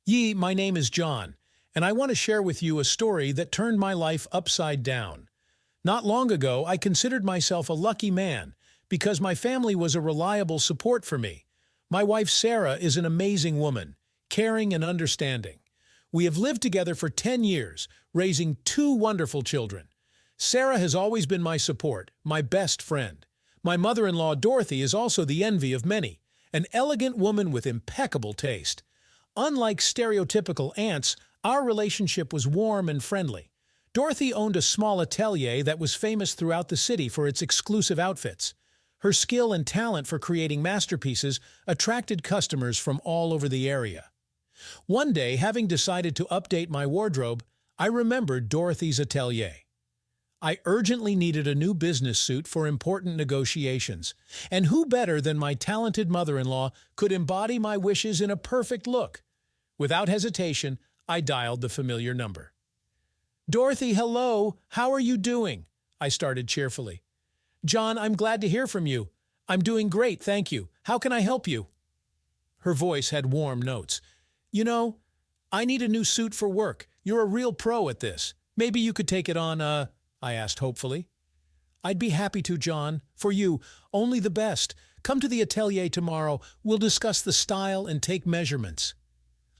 My name is John, and I want to share with you a story that turned my life upside down. Not long ago, I considered myself a lucky man because my family was a reliable support for me. My wife Sarah is an amazing woman, caring and understanding. We have lived together for 10 years, raising two wonderful children. Sarah has always been my support, my best friend. My mother-in-law Dorothy is also the envy of many, an elegant woman with impeccable taste. Unlike stereotypical aunts, our relationship was warm and friendly. Dorothy owned a small atelier that was famous throughout the city for its exclusive outfits. Her skill and talent for creating masterpieces attracted customers from all over the area. One day, having decided to update my wardrobe, I remembered Dorothy's atelier. I urgently needed a new business suit for important negotiations, and who better than my talented mother-in-law could embody my wishes in a perfect look? Without hesitation, I dialed the familiar number. "Dorothy, hello, how are you doing?" I started cheerfully. "John, I'm glad to hear from you. I'm doing great, thank you. How can I help you?" Her voice had warm notes. "You know, I need a new suit for work. You're a real pro at this. Maybe you could take it on, I asked hopefully. "I'd be happy to, John. For you, only the best. Come to the atelier tomorrow. We'll discuss the style and take measurements."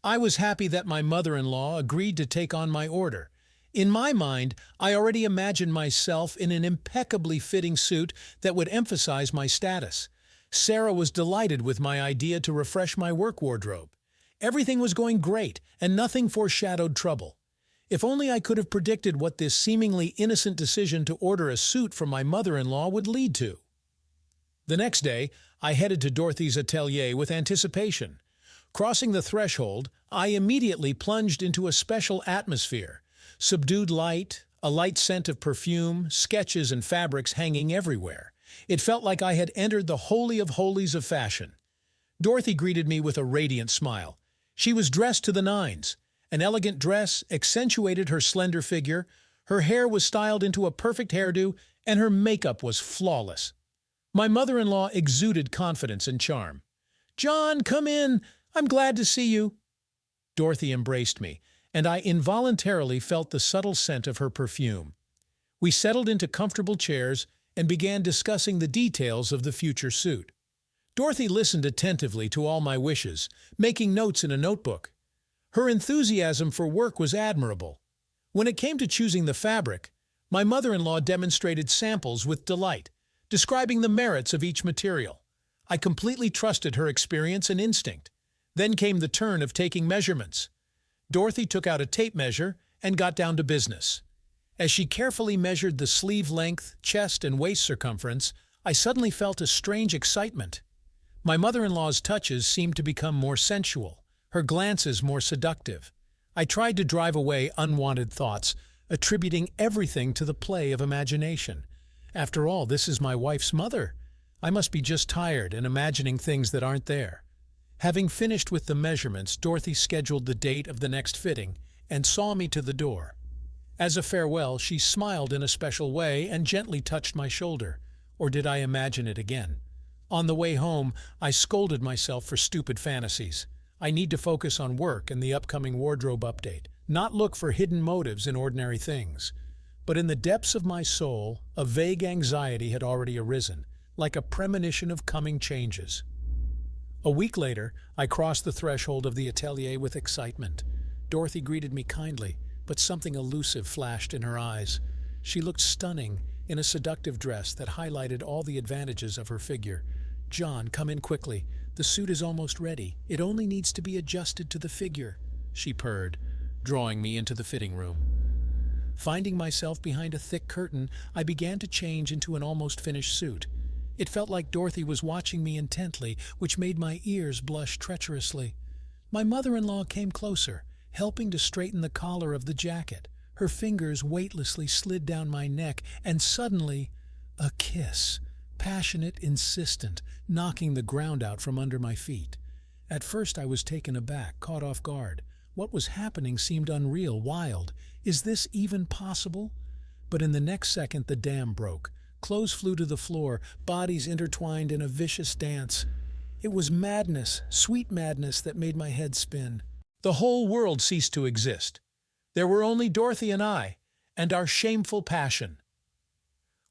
I was happy that my mother-in-law agreed to take on my order. In my mind, I already imagined myself in an impeccably fitting suit that would emphasize my status. Sarah was delighted with my idea to refresh my work wardrobe. Everything was going great, and nothing foreshadowed trouble. If only I could have predicted what this seemingly innocent decision to order a suit from my mother-in-law would lead to. The next day, I headed to Dorothy's atelier with anticipation. Crossing the threshold, I immediately plunged into a special atmosphere. Subdued light, a light scent of perfume, sketches and fabrics hanging everywhere. It felt like I had entered the holy of holies of fashion. Dorothy greeted me with a radiant smile. She was dressed to the nines. An elegant dress accentuated her slender figure, her hair was styled into a perfect hairdo, and her makeup was flawless. My mother-in-law exuded confidence and charm. "John, come in! I'm glad to see you." Dorothy embraced me, and I involuntarily felt the subtle scent of her perfume. We settled into comfortable chairs and began discussing the details of the future suit. Dorothy listened attentively to all my wishes, making notes in a notebook. Her enthusiasm for work was admirable. When it came to choosing the fabric, my mother-in-law demonstrated samples with delight, describing the merits of each material. I completely trusted her experience and instinct. Then came the turn of taking measurements. Dorothy took out a tape measure and got down to business. As she carefully measured the sleeve length, chest, and waist circumference, I suddenly felt a strange excitement. My mother-in-law's touches seemed to become more sensual, her glances more seductive. I tried to drive away unwanted thoughts, attributing everything to the play of imagination. After all, this is my wife's mother. I must be just tired and imagining things that aren't there. Having finished with the measurements, Dorothy scheduled the date of the next fitting and saw me to the door. As a farewell, she smiled in a special way and gently touched my shoulder. Or did I imagine it again? On the way home, I scolded myself for stupid fantasies. I need to focus on work and the upcoming wardrobe update, not look for hidden motives in ordinary things. But in the depths of my soul, a vague anxiety had already arisen, like a premonition of coming changes. A week later, I crossed the threshold of the atelier with excitement. Dorothy greeted me kindly, but something elusive flashed in her eyes. She looked stunning in a seductive dress that highlighted all the advantages of her figure. "John, come in quickly. The suit is almost ready. It only needs to be adjusted to the figure," she purred, drawing me into the fitting room. Finding myself behind a thick curtain, I began to change into an almost finished suit. It felt like Dorothy was watching me intently, which made my ears blush treacherously. My mother-in-law came closer, helping to straighten the collar of the jacket. Her fingers weightlessly slid down my neck, and suddenly, a kiss, passionate, insistent, knocking the ground out from under my feet. At first I was taken aback, caught off guard. What was happening seemed unreal, wild. Is this even possible? But in the next second the dam broke. Clothes flew to the floor, bodies intertwined in a vicious dance. It was madness, sweet madness, that made my head spin. The whole world ceased to exist. There were only Dorothy and our shameful passion.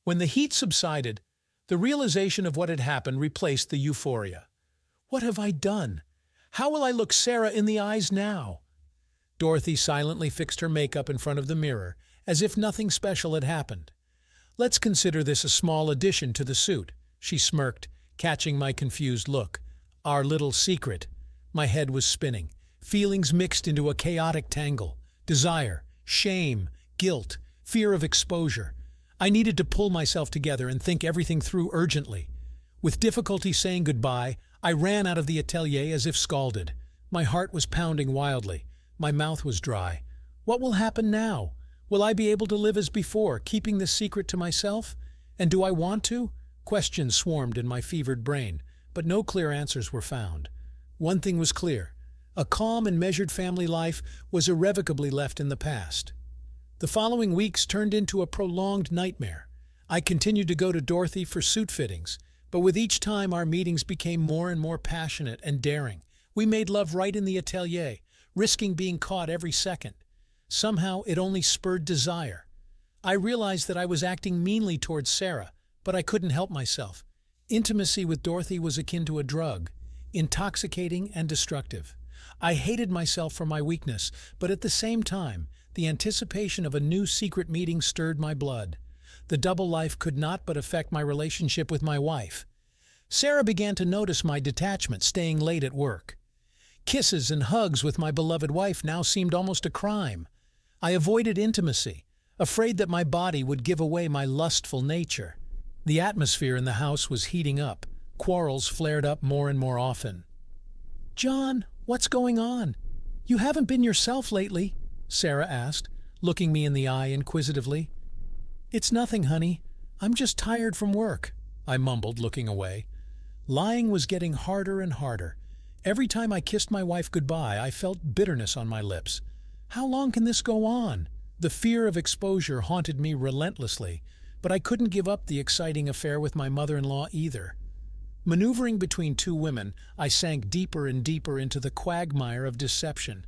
When the heat subsided, the realization of what had happened replaced the euphoria. What have I done? How will I look Sarah in the eyes now? Dorothy silently fixed her makeup in front of the mirror, as if nothing special had happened. Let's consider this a small addition to the suit, she smirked, catching my confused look. Our little secret. My head was spinning. Feelings mixed into a chaotic tangle. Desire, shame, guilt, fear of exposure. I needed to pull myself together and think everything through urgently. With difficulty saying goodbye, I ran out of the atelier as if scalded. My heart was pounding wildly. My mouth was dry. What will happen now? Will I be able to live as before, keeping this secret to myself? And do I want to? Questions swarmed in my fevered brain, but no clear answers were found. One thing was clear. A calm and measured family life was irrevocably left in the past. The following weeks turned into a prolonged nightmare. I continued to go to Dorothy for suit fittings, but with each time our meetings became more and more passionate and daring. We made love right in the atelier, risking being caught every second. Somehow it only spurred desire. I realized that I was acting meanly towards Sarah, but I couldn't help myself. Intimacy with Dorothy was akin to a drug, intoxicating and destructive. I hated myself for my weakness, but at the same time, the anticipation of a new secret meeting stirred my blood. The double life could not but affect my relationship with my wife. Sarah began to notice my detachment, staying late at work. Kisses and hugs with my beloved wife now seemed almost a crime. I avoided intimacy, afraid that my body would give away my lustful nature. The atmosphere in the house was heating up. Quarrels flared up more and more often. "John, what's going on? You haven't been yourself lately," Sarah asked, looking me in the eye inquisitively. "It's nothing, honey. I'm just tired from work," I mumbled, looking away. Lying was getting harder and harder. Every time I kissed my wife goodbye, I felt bitterness on my lips. How long can this go on? The fear of exposure haunted me relentlessly, but I couldn't give up the exciting affair with my mother-in-law either. Maneuvering between two women, I sank deeper and deeper into the quagmire of deception.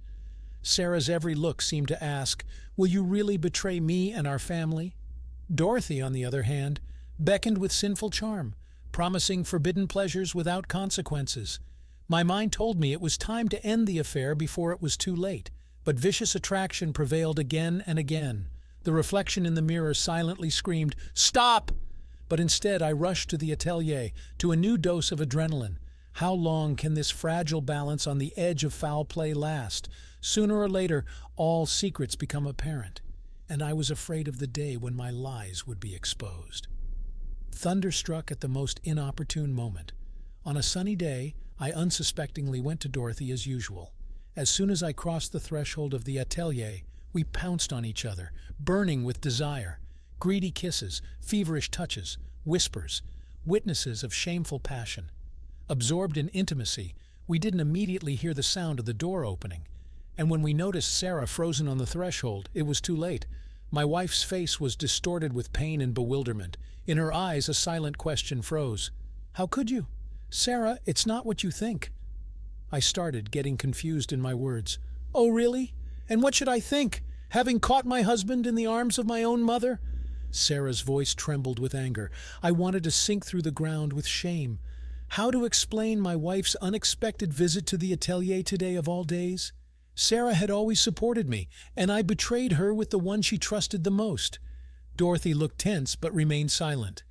Sarah's every look seemed to ask, "Will you really betray me and our family?" Dorothy, on the other hand, beckoned with sinful charm, promising forbidden pleasures without consequences. My mind told me it was time to end the affair before it was too late, but vicious attraction prevailed again and again. The reflection in the mirror silently screamed, "Stop!" But instead I rushed to the atelier, to a new dose of adrenaline. How long can this fragile balance on the edge of foul play last? Sooner or later, all secrets become apparent, and I was afraid of the day when my lies would be exposed. Thunder struck at the most inopportune moment. On a sunny day, I unsuspectingly went to Dorothy as usual. As soon as I crossed the threshold of the atelier, we pounced on each other, burning with desire. Greedy kisses, feverish touches, whispers, witnesses of shameful passion. Absorbed in intimacy, we didn't immediately hear the sound of the door opening. And when we noticed Sarah frozen on the threshold, it was too late. My wife's face was distorted with pain and bewilderment. In her eyes, a silent question froze. "How could you? Sarah, it's not what you think." I started, getting confused in my words. "Oh, really? And what should I think? Having caught my husband in the arms of my own mother?" Sarah's voice trembled with anger. I wanted to sink through the ground with shame. How to explain my wife's unexpected visit to the atelier today of all days? Sarah had always supported me, and I betrayed her with the one she trusted the most. Dorothy looked tense but remained silent.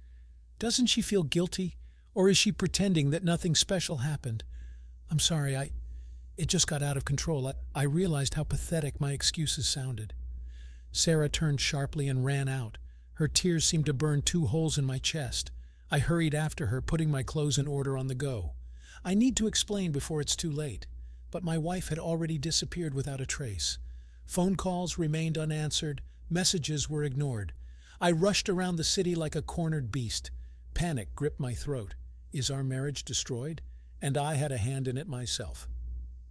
Doesn't she feel guilty, or is she pretending that nothing special happened? "I'm sorry, it just got out of control." I realized how pathetic my excuses sounded. Sarah turned sharply and ran out. Her tears seemed to burn 2 holes in my chest. I hurried after her, putting my clothes in order on the go. I need to explain before it's too late, but my wife had already disappeared without a trace. Phone calls remained unanswered, messages were ignored. I rushed around the city like a cornered beast. Panic gripped my throat. Is our marriage destroyed? And I had a hand in it myself.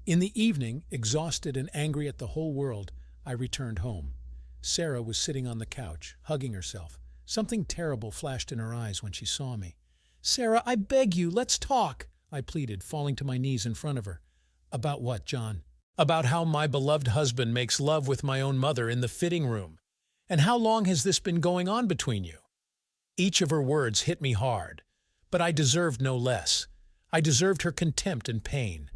In the evening, exhausted and angry at the whole world, I returned home. Sarah was sitting on the couch, hugging herself. Something terrible flashed in her eyes when she saw me. "Sarah, I beg you, let's talk," I pleaded, falling to my knees in front of her. "About what, John?" about how my beloved husband makes love with my own mother in the fitting room. And how long has this been going on between you? Each of her words hit me hard, but I deserved no less. I deserved her contempt and pain.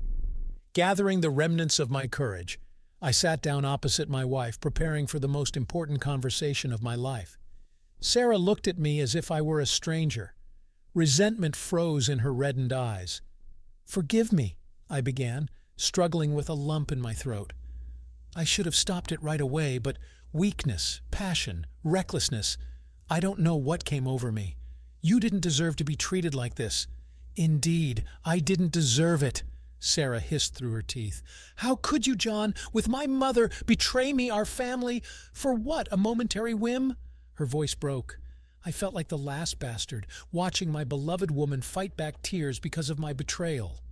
Gathering the remnants of my courage, I sat down opposite my wife, preparing for the most important conversation of my life. Sarah looked at me as if I were a stranger. Resentment froze in her reddened eyes. "Forgive me," I began, struggling with a lump in my throat. I should have stopped it right away, but weakness, passion, recklessness, I don't know what came over me. "You didn't deserve to be treated like this." "Indeed, I didn't deserve it," Sarah hissed through her teeth. "How could you, John, with my mother, betray me, our family? For what, a momentary whim?" Her voice broke. I felt like the last bastard, watching my beloved woman fight back tears because of my betrayal.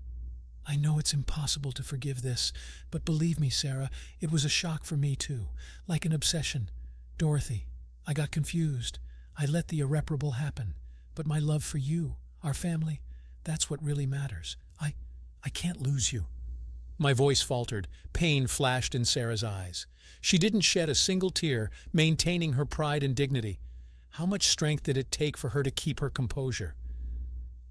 "I know it's impossible to forgive this, but believe me, Sarah, it was a shock for me too, like an obsession. Dorothy, I got confused. I let the irreparable happen. But my love for you, our family, that's what really matters. I can't lose you." My voice faltered. Pain flashed in Sarah's eyes. She didn't shed a single tear, maintaining her pride and dignity. How much strength did it take for her to keep her composure?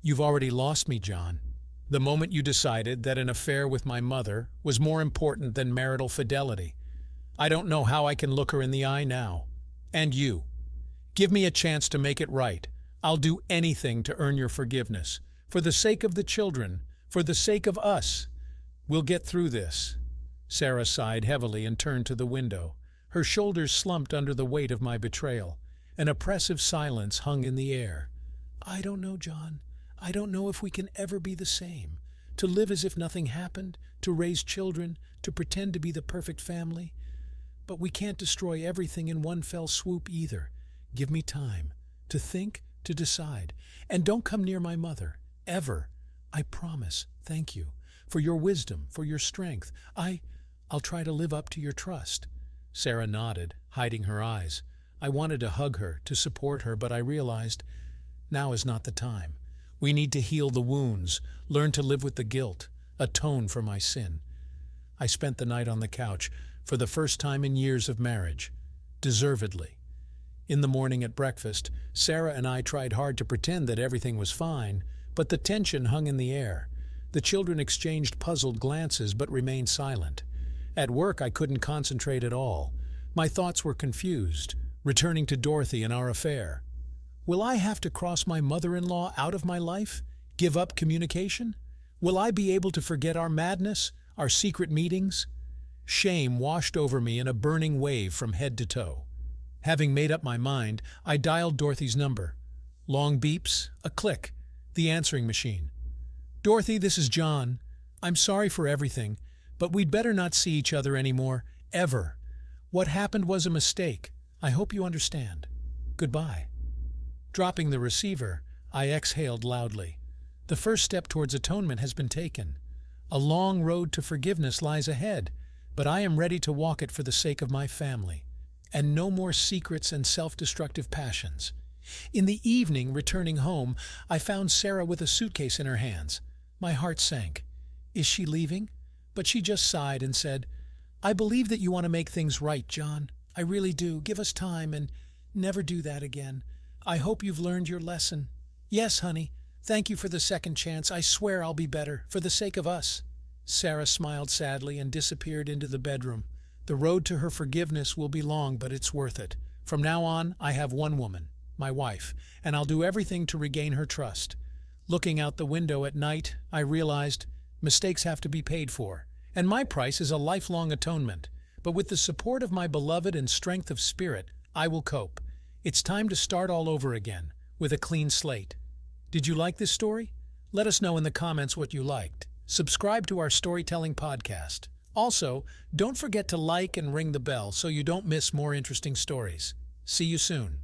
"You've already lost me, John. The moment you decided that an affair with my mother was more important than marital fidelity. I don't know how I can look her in the eye now. And you. Give me a chance to make it right. I'll do anything to earn your forgiveness. For the sake of the children, for the sake of us. We'll get through this." Sarah sighed heavily and turned to the window. Her shoulders slumped under the weight of my betrayal. An oppressive silence hung in the air. "I don't know, John. I don't know if we can ever be the same. To live as if nothing happened, to raise children, to pretend to be the perfect family. But we can't destroy everything in one fell swoop either. Give me time to think, to decide. And don't come near my mother, ever. I promise. Thank you. For your wisdom, for your strength. I'll try to live up to your trust." Sarah nodded, hiding her eyes. I wanted to hug her, to support her, but I realized now is not the time. We need to heal the wounds, learn to live with the guilt, atone for my sin. I spent the night on the couch, for the first time in years of marriage. Deservedly. In the morning at breakfast, Sarah and I tried hard to pretend that everything was fine, but the tension hung in the air. The children exchanged puzzled glances but remained silent. At work I couldn't concentrate at all. My thoughts were confused, returning to Dorothy and our affair. Will I have to cross my mother-in-law out of my life? Give up communication? Will I be able to forget our madness, our secret meetings? Shame washed over me in a burning wave from head to toe. Having made up my mind, I dialed Dorothy's number. Long beeps, a click, the answering machine. "Dorothy, this is John. I'm sorry for everything, but we'd better not see each other anymore, ever. What happened was a mistake. I hope you understand. Goodbye." Dropping the receiver, I exhaled loudly. The first step towards atonement has been taken. A long road to forgiveness lies ahead, but I am ready to walk it for the sake of my family. And no more secrets and self-destructive passions. In the evening, returning home, I found Sarah with a suitcase in her hands. My heart sank. Is she leaving? But she just sighed and said, "I believe that you want to make things right, John. I really do. Give us time and never do that again. I hope you've learned your lesson." "Yes, honey. Thank you for the second chance. I swear I'll be better, for the sake of us." Sarah smiled sadly and disappeared into the bedroom. The road to her forgiveness will be long, but it's worth it. From now on, I have one woman, my wife, and I'll do everything to regain her trust. Looking out the window at night, I realized mistakes have to be paid for, and my price is a lifelong atonement. But with the support of my beloved and strength of spirit, I will cope. It's time to start all over again, with a clean slate. Did you like this story? Let us know in the comments what you liked. Subscribe to our storytelling podcast. Also, don't forget to like and ring the bell so you don't miss more interesting stories. See you soon.